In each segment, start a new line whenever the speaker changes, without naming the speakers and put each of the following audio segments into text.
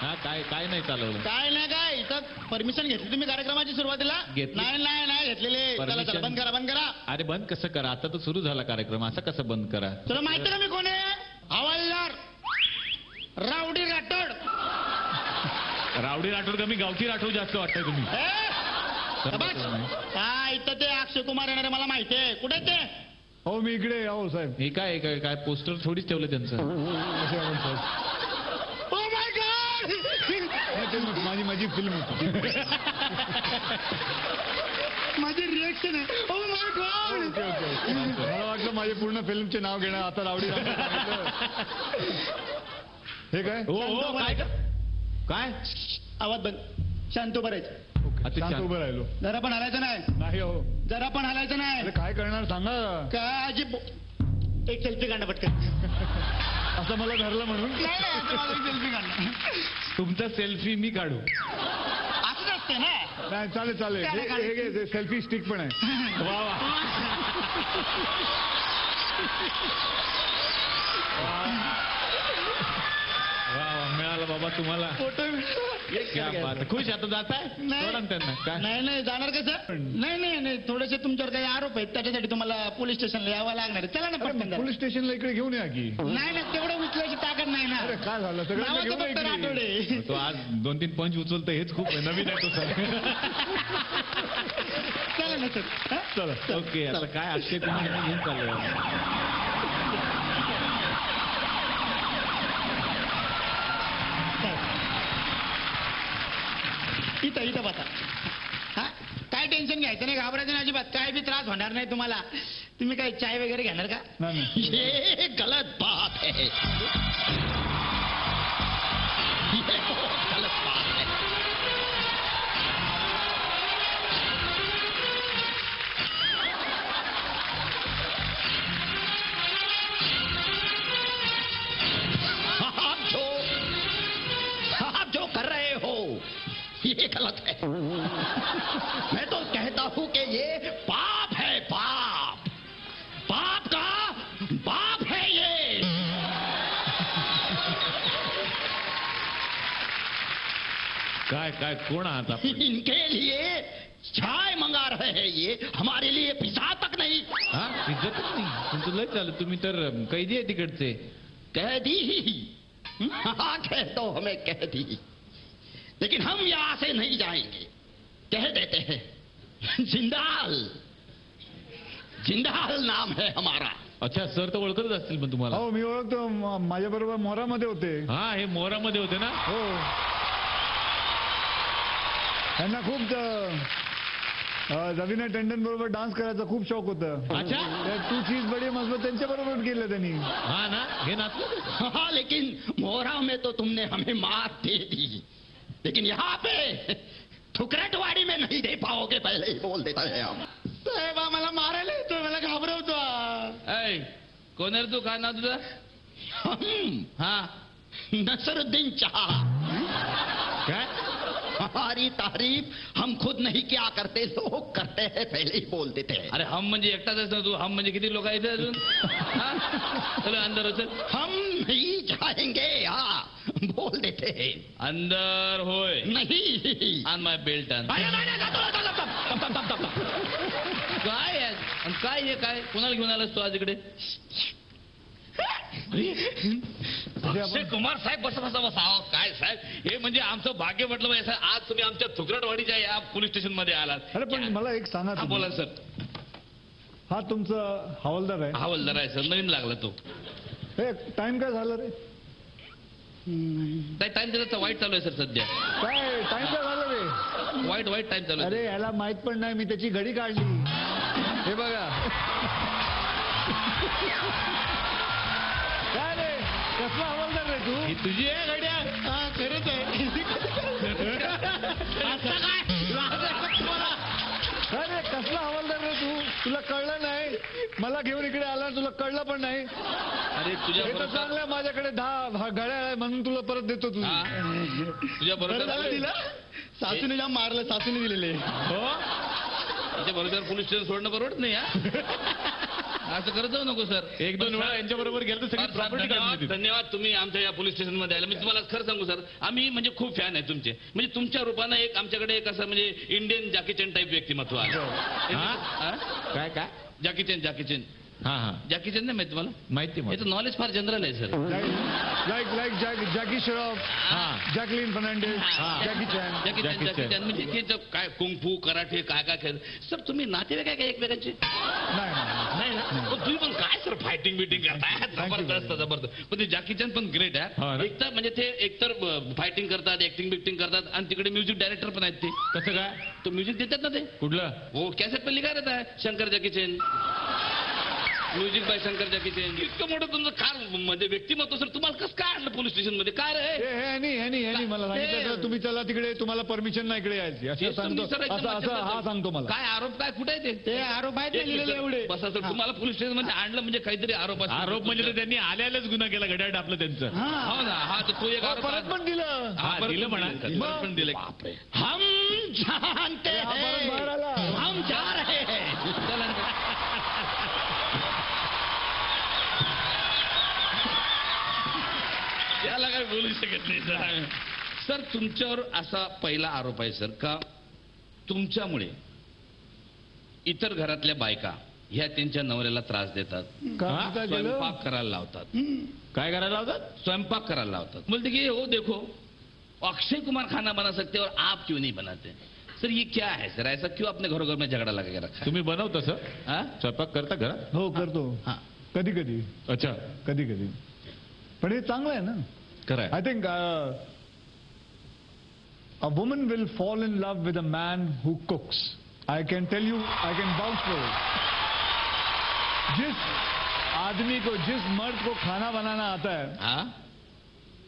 हा काय काय नाही चालवलं?
काय नाही काय इथं परमिशन घेतली तुम्ही कार्यक्रमाची सुरुवातीला?
घेतली.
नाही घेतलेले. चला चला बंद करा.
अरे बंद कसं करा? आता तर सुरू झाला कार्यक्रम, असं कसं बंद करा?
तुला माहिती ना मी कोण आहे? हवालदार रावडी राठोड.
रावडी राठोड कमी गावठी राठोड जास्त वाटतंय तुम्ही.
काय इथं ते अक्षय कुमार येणारे मला माहिती आहे. कुठे ते?
हो मी इकडे. हो साहेब.
हे काय काय काय पोस्टर थोडीच ठेवलं त्यांचं.
Oh my God.
माझी फिल्म होती.
माझी रिएक्शन आहे. Oh my God.
Okay okay. मला वाटलं माझे पूर्ण फिल्मचे नाव घेणं आता रावडी. हे काय?
हो काय काय
आवाज बंद. शांत उभं राहायचं.
शांत उभं राहिलो.
जरा पण हलायचं नाही.
हो.
जरा पण हलायचं नाही.
अरे काय करणार सांगा.
काय अजिब. एक सेल्फी काढणं पटकन.
असं मला धरलं म्हणून.
सेल्फी काढणं.
तुमचा सेल्फी मी काढू?
असंच असते ना.
नाही चालेल. हे सेल्फी स्टिक पण आहे.
वा वा. मिळाला बाबा तुम्हाला.
फोटो.
क्या बात. खुश आता जाताय? त्यांना काय?
नाही जाणार कसं? नाही थोडेसे तुमच्यावर काही आरोप आहेत, त्याच्यासाठी तुम्हाला पोलीस स्टेशनला यावं लागणार. चला ना पटकन.
पोलीस स्टेशनला इकडे घेऊन या की.
नाही तेवढं उचलायची ताकद नाही ना.
अरे काय झालं सगळं घेऊन
फक्त राठोडे.
तो आज 2-3 पंच उचलतो हेच खूप नवीन आहे तो सर.
चला ना सर.
चला.
ओके आता काय अक्षय कुमार घेऊन चालू.
इथं बसा. हा काय टेन्शन घ्यायचं नाही, घाबरायचं नाही अजिबात. काय बी त्रास होणार नाही तुम्हाला. तुम्ही काय चाय वगैरे घेणार का?
नाही.
ये गलत बात है. ये गलत बात है. आप जो कर रहे हो ये गलत है. मैं तो कहता हूं कि ये पाप है. पाप का बाप है ये.
काय काय कोण आहात आपण?
इनके लिए चाय मंगा रहे हैं, ये हमारे लिए पिज्जा तक नहीं.
हा इज्जतच नाही तुमचं. लय चालू. तुम्ही तर कैदी आहे तिकडचे.
कैदी ही. हाँ कह दो हमें कैदी, लेकिन हम यहां से नहीं जाएंगे. कह देते हैं जिंदाल नाम है हमारा.
अच्छा सर तर ओळखतच असतील पण तुम्हाला.
हो मी ओळखतो. माझ्या बरोबर मोरामध्ये होते.
हा हे मोरामध्ये होते ना.
हो त्यांना खूप रवीना टंडन बरोबर डान्स करायचा खूप शौक होता.
अच्छा.
तू चीज बडी मजबूत त्यांच्या बरोबर केलं त्यांनी.
हा ना हे नाचलं.
हाँ लेकिन मोहरा में तो तुमने हमें मात दे दी, लेकिन यहाँ पे थुकरटवाड़ी में नहीं दे पाओगे. पहले ही बोल देता है हम. साहेब आम्हाला मारायला येतो, मला घाबरवतो.
कोण आहे तू? काय नाव तुझं?
हम
हा
नसरुद्दीन शाह.
काय?
हमारी तारीफ हम खुद नहीं क्या करते, लोग करते हैं, पहले ही बोल देते हैं.
अरे हम म्हणजे एकटाच ना तू. हम म्हणजे किती लोक आहेत अजून? चलो अंदर हो. चल.
हम नहीं जाएंगे. हाँ बोल देते हैं.
अंदर होय.
नहीं.
On my belt. काय आहे? आणि काय हे काय? कोणाला घेऊन आलास तू आज इकडे? अक्षय कुमार साहेब बसा. काय साहेब हे म्हणजे आमचं भाग्य म्हटलं पाहिजे. आज तुम्ही आमच्या थुकरटवाडीच्या या पोलीस स्टेशन मध्ये आलात.
अरे पण मला एक सांगा.
हा बोला सर.
हा तुमचा हवालदार आहे?
हवालदार आहे सर. नवीन लागला तो.
हे टाइम काय झालं रे?
काय टाइम त्याचा वाईट चालू आहे सर सध्या.
काय टाइम काय झालं रे?
वाईट टाइम चालू आहे.
अरे याला माहित पण नाही मी त्याची घडी काढली. हे बघा. काय रे कसला हवालदार रे तू?
ही तुझी आहे गाड्या?
हा खरंच आहे.
काय रे कसला हवालदार रे तू? तुला कळलं नाही? मला घेऊन इकडे आला तुला कळलं पण नाही.
अरे तुझ्या
हे तर चांगलं माझ्याकडे 10 घड्याळ आहे म्हणून तुला परत देतो. तू
तुझ्या बरोबर
दिला. सासूने जाम मारलं. सासूने दिलेले.
हो. त्याच्या बरोबर पोलीस स्टेशन सोडणं परवडत नाही. असं करत जाऊ नको सर.
एक दोन वेळा यांच्या बरोबर गेलं तर सगळी
सर,
प्रॉपर्टी
धन्यवाद धन्यवाद तुम्ही आमच्या या पोलीस स्टेशन मध्ये आले. मी तुम्हाला खरं सांगू सर, आम्ही म्हणजे खूप फॅन आहे तुमचे. म्हणजे तुमच्या रूपानं एक आमच्याकडे एक असं म्हणजे इंडियन जॅकी चॅन टाईप व्यक्तिमत्व आहे. हा?
काय काय
जॅकी चॅन
हा हा
जॅकी चॅन नाही माहिती तुम्हाला?
माहिती
याचं नॉलेज फार जनरल आहे sir.
Like Jackie Shroff, Jacqueline Fernandez, Jackie Chan.
Jackie Chan म्हणजे ते जो काय कुंफू कराटे काय काय खेळ. सर तुम्ही नातेवाईक आहे का एकमेकांचे? नाही ना. पण तुम्ही पण काय सर फायटिंग बिटिंग करताय जबरदस्त जबरदस्त. पण ते जॅकी चॅन पण ग्रेट आहे. एकतर म्हणजे ते एकतर फायटिंग करतात, ऍक्टिंग बिक्टिंग करतात आणि तिकडे म्युझिक डायरेक्टर पण आहेत ते.
कसं काय?
तो म्युझिक देतात ना ते.
कुठलं?
हो कॅसेट पण लिखायला आहे Shankar Jackie Chan. Music by Shankar Jackie Chan. इतकं मोठं तुमचं कार म्हणजे व्यक्तिमत्व सर, तुम्हाला कसं काय आणलं पोलीस स्टेशन मध्ये? काय रे
ह्यानी मला सांगितलं तुम्ही चला तिकडे, तुम्हाला परमिशन नाही इकडे यायची असं सांगतो. असं हा सांगतो मला.
काय आरोप काय कुठे आहे
ते आरोप आहेत ना लिहिलेले एवढे.
बस सर तुम्हाला पोलीस स्टेशन मध्ये आणलं म्हणजे काहीतरी आरोप असतो.
आरोप म्हणजे तर त्यांनी आल्यालाच गुन्हा केला, घड्याळ टापलं त्यांचं.
हो ना. हा तर तो एक आरोप
परत पण दिलं.
हा दिलं म्हणा. परत पण दिलं.
बापरे, हम जानते हैं,
बाहेर आला.
हम जा रहे हैं.
याला काय बोलू शकत नाही सर. सर तुमच्यावर असा पहिला आरोप आहे सर का तुमच्यामुळे इतर घरातल्या बायका ह्या त्यांच्या नवऱ्याला त्रास देतात,
काय केलं?
स्वयंपाक करायला लावतात.
काय करायला लावतात?
स्वयंपाक करायला लावतात. बोलते की हो देखो अक्षय कुमार खाना बना सकते और आप क्यों नहीं बनाते? सर ये क्या है सर? ऐसा क्यों अपने घरों घर में झगड़ा लगा के रखा है?
तुम्ही बनवता सर?
हाँ?
स्वयंपाक करता घरात? हो करतो.
हाँ.
कधी कधी. अच्छा. कधी कधी. पण हे चांगलं आहे ना.
खरं आहे.
I think a woman will fall in love with a man who cooks. I can tell you, I can vouch for it. जिस आदमी को, जिस मर्द को खाना बनाना आता है,
हाँ?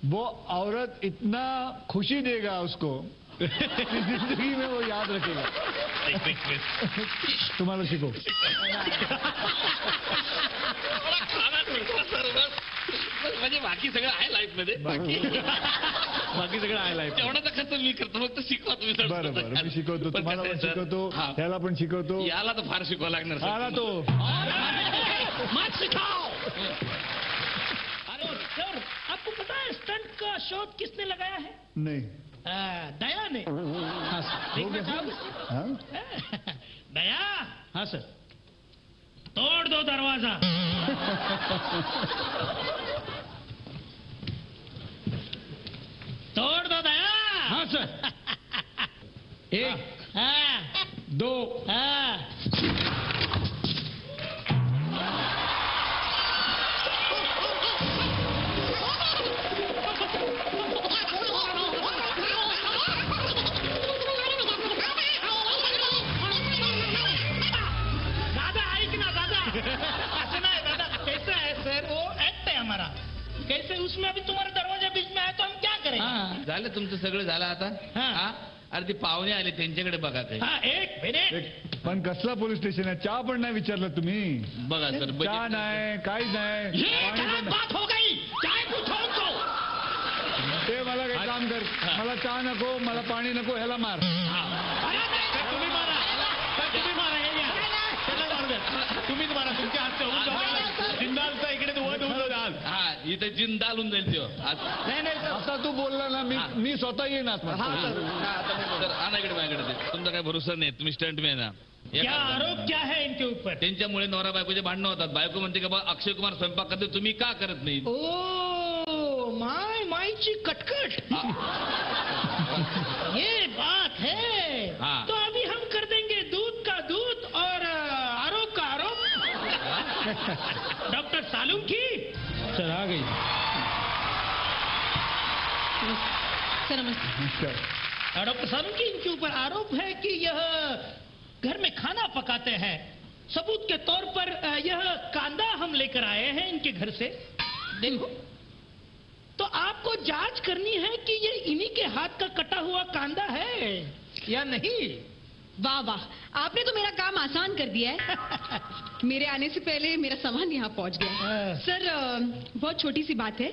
वो औरत इतना खुशी देगा उसको कि जिंदगी में वो याद रखेगा. तुम्हाला शिकव.
म्हणजे बाकी सगळं आहे लाईफ मध्ये.
बाकी सगळं आहे लाईफ.
जेवणाचा खर्च मी करतो, फक्त शिकवा तुम्ही सर.
बरं बरं मी शिकवतो,
पण
तुम्हाला
कसं
पण
आहे, सर?
शिकवतो,
हा.
याला पण शिकवतो.
याला तर फार शिकवा लागणार सर.
आला तो.
मत सिखाओ.
अरे सर, आपको पता है स्टंट का शॉट किसने लगाया है?
नाही.
दया ने.
हाँ सर.
देखना चाहोगे?
हा?
दया,
हाँ सर.
तोड़ दो दरवाजा. तोड़ दो दया.
हाँ सर. एक,
हाँ,
दो.
हाँ. दादा ऐक ना दादा. असं नाही दादा. कैसा है सर, वो एक्ट है हमारा. कैसे उसमें अभी तुम्हारा दरवाजा बीच में आया तो हम क्या करें?
हाँ.
झालं तुमचं सगळं झालं आता.
हा.
हा? अरे ते पाहुणे आले त्यांच्याकडे बघा काही.
हाँ, एक मिनट.
एक- पण कसला पोलीस स्टेशन आहे? चहा पण नाही विचारलं तुम्ही.
बघा सर
चहा नाही, काहीच नाही,
ये
पाणी पण
खराब
नाही.
बात हो गई. चाय पूछो उनको.
ते मला काही काम कर. मला चहा नको, मला पाणी नको, ह्याला मार.
अरे नहीं.
तुम्ही मारा. सर, तुम्ही मारा. हे घ्या. त्याला मारू द्या. तुम्हीच मारा. तुमच्या हातचं होऊन जाऊ. जिंदालचा इकडे वर होऊन जाऊ.
हा इथे जिंदाल होऊन जाईल त्यो.
नाही नाही सर.
आता तू बोलला ना, मी स्वतः येईन आतमध्ये.
सर आणा इकडे माझ्याकडे ते. तुमचा काय भरोसा नाही, तुम्ही स्टंट मॅन आहे.
क्या आरोप क्या है इनके ऊपर?
त्यांच्यामुळे नवरा बायकोचे भांडणं होतात. बायको म्हणते का बा अक्षय कुमार स्वयंपाक करते, तुम्ही का करत नाही?
ओ माईची कटकट. ये बात है.
हाँ.
तो अभी हम कर देंगे दूध का दूध और आरोप का आरोप. डॉक्टर सालुंकी.
सर आ गई.
सर नमस्ते.
डॉक्टर सालुंकी, इनके ऊपर आरोप है कि यह घर में खाना पकाते हैं. सबूत के तौर पर यह कांदा हम लेकर आए हैं इनके घर से. देखो, तो आपको जांच करनी है कि ये इन्हीं के हाथ का कटा हुआ कांदा है या नहीं.
वाह वाह, आपने तो मेरा काम आसान कर दिया है. मेरे आने से पहले मेरा सामान यहाँ पहुँच गया. सर बहुत छोटी सी बात है.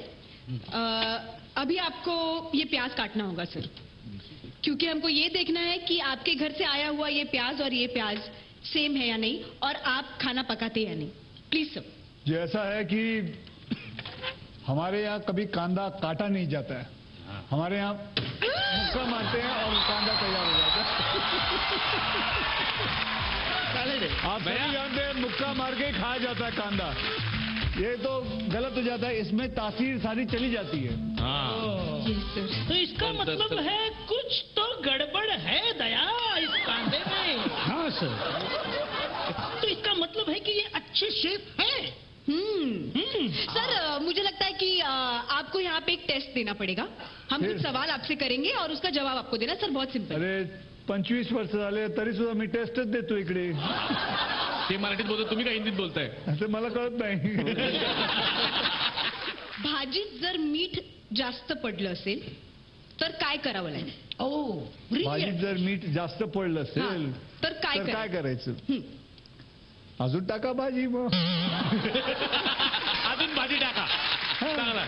अभी आपको ये प्याज काटना होगा सर, क्योंकि हमको ये देखना है कि आपके घर से आया हुआ ये प्याज और ये प्याज सेम है या नहीं, और आप खाना पकाते या नहीं. Please sir.
ये ऐसा है कि हमारे यहाँ कभी कांदा काटा नहीं जाता है, हमारे यहाँ मुक्का मारते हैं और कांदा तैयार हो जाता है। आप सभी जानते हैं मुक्का मार के ही खाया जाता है कांदा, ये तो गलत हो जाता है, इसमें तासीर सारी चली जाती है।
तो इसका मतलब है कुछ तो गड़बड़ है दया इस कांदे में।
हाँ सर।
तो इसका मतलब है कि ये अच्छे शेफ है।
सर मुझे लगता है कि आपको यहाँ पे एक टेस्ट देना पड़ेगा। हम कुछ सवाल आपसे करेंगे और उसका जवाब आपको देना। सर बहुत सिंपल।
अरे 25 वर्ष झाले तरी सुद्धा मी टेस्टच देतो इकडे।
ते मराठीत बोलतो, तुम्ही काय हिंदीत बोलताय?
असं मला कळत नाही।
भाजीत जर मीठ जास्त पडलं असेल तर काय करावं लागेल?
भाजीत जर मीठ जास्त पडलं असेल
तर काय
करायचं? अजून टाका भाजी मग।
अजून भाजी टाका, चांगला,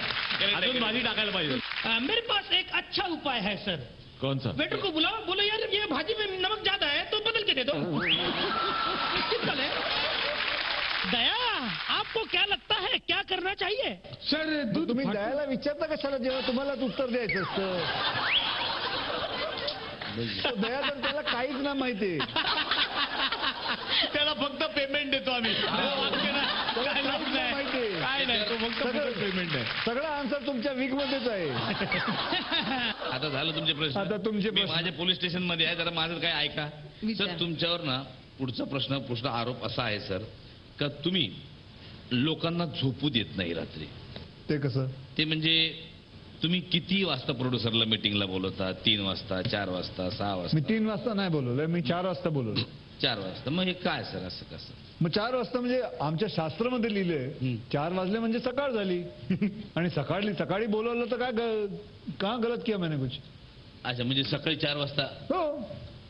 अजून भाजी टाकायला पाहिजे।
मेरे पास एक अच्छा उपाय है सर।
कौन सा?
वेटर को बुलाओ, बोलो यार ये भाजी में नमक ज्यादा है तो बदल के दे दो। सिंपल है। दया, आपको क्या लगता है क्या करना चाहिए?
सर तुम्ही दयाला विचारता कशाला जेव्हा तुम्हालाच उत्तर द्यायचं असतं? दया तर त्याला काहीच ना माहिती,
त्याला फक्त पेमेंट देतो आम्ही। काय नाही, तो फक्त पेमेंट आहे।
सगळा आन्सर तुमच्या वीक मध्येच आहे।
आता झालं तुमचे प्रश्न।
आता तुमचे
मी
प्रश्न।
माझ्या पोलीस स्टेशन मध्ये आहे, जरा माझं काय ऐका सर। तुमच्यावर ना पुढचा प्रश्न आरोप असा आहे सर का तुम्ही लोकांना झोपू देत नाही रात्री।
ते कसं?
ते म्हणजे तुम्ही किती वाजता प्रोड्युसरला मीटिंगला बोलवता? 3 वाजता, 4 वाजता, 6 वाजता?
मी 3 वाजता नाही बोलवलंय, मी 4 वाजता बोलवलं।
4 वाजता? मग हे काय सर, असं कसं?
मग 4 वाजता म्हणजे आमच्या शास्त्रामध्ये लिहिलंय 4 वाजले म्हणजे सकाळ झाली। आणि सकाळी बोलवलं तर काय का गलत किया मैंने कुछ?
अच्छा, म्हणजे सकाळी 4 वाजता?
हो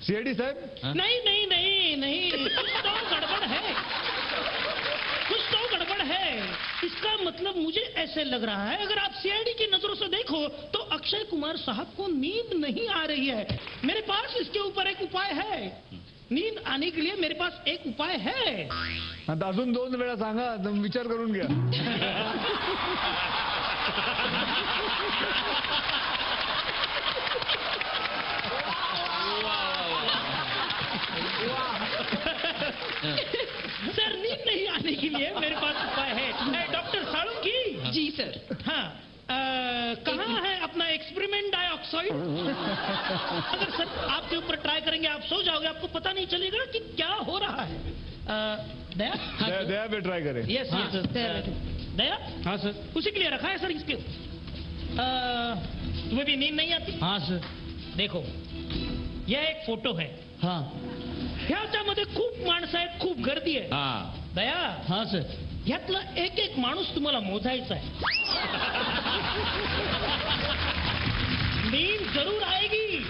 सीआयडी साहब।
नहीं नहीं नहीं नहीं, कुछ तो गड़बड़ है, कुछ तो गड़बड़ है। इसका मतलब मुझे ऐसे लग रहा है, अगर आप सीआईडी की नजरों से देखो तो अक्षय कुमार साहब को नींद नहीं आ रही है। मेरे पास इसके ऊपर एक उपाय है। नींद आने के लिए मेरे पास एक उपाय है।
आता अजून 2 वेळा सांगा, विचार करून घ्या।
सर नींद नहीं आने के लिए मेरे पास उपाय है। डॉक्टर साळुंकी
जी सर।
हाँ, कहाँ है अपना एक्सपेरिमेंट डाइऑक्साइड? अगर सर आपके ऊपर ट्राई करेंगे आप सो जाओगे, आपको पता नहीं चलेगा कि क्या हो रहा है। दया
दया पे ट्राई करें।
यस यस दया।
हाँ सर।
उसी के लिए रखा है सर इसके। तुम्हें भी नींद नहीं आती?
हाँ सर।
देखो यह एक फोटो है।
हाँ।
ह्याच्यामध्ये खूप माणसं आहेत, खूप गर्दी आहे। दया।
हाँ सर।
ह्यातला एक एक माणूस तुम्हाला मोजायचा आहे। नींद जरूर आएगी।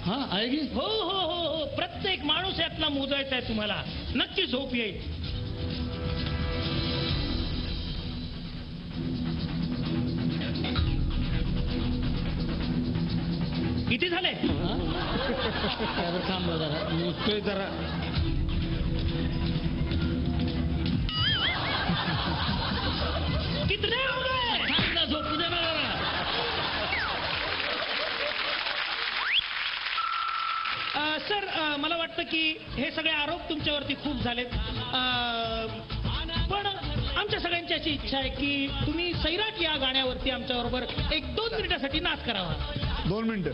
हाँ आएगी।
हो हो हो हो, प्रत्येक माणूस यातला मोजायचा आहे तुम्हाला, नक्की झोप येईल। किती झाले?
थांब जरा, मुझको जरा।
कितने हो गए?
झोपू दे ना जरा।
सर मला वाटतं की हे सगळे आरोप तुमच्यावरती खूप झालेत, पण आमच्या सगळ्यांची अशी इच्छा आहे की तुम्ही सैराट या गाण्यावरती आमच्याबरोबर 1-2 मिनिटासाठी नाच करावा।
2 मिनिटं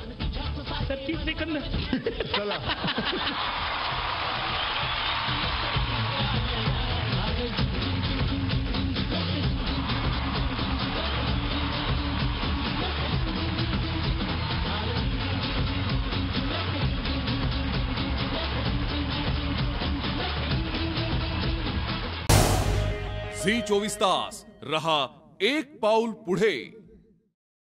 सर 30 सेकंद
चला।
झी 24 तास रहा एक पाऊल पुढे।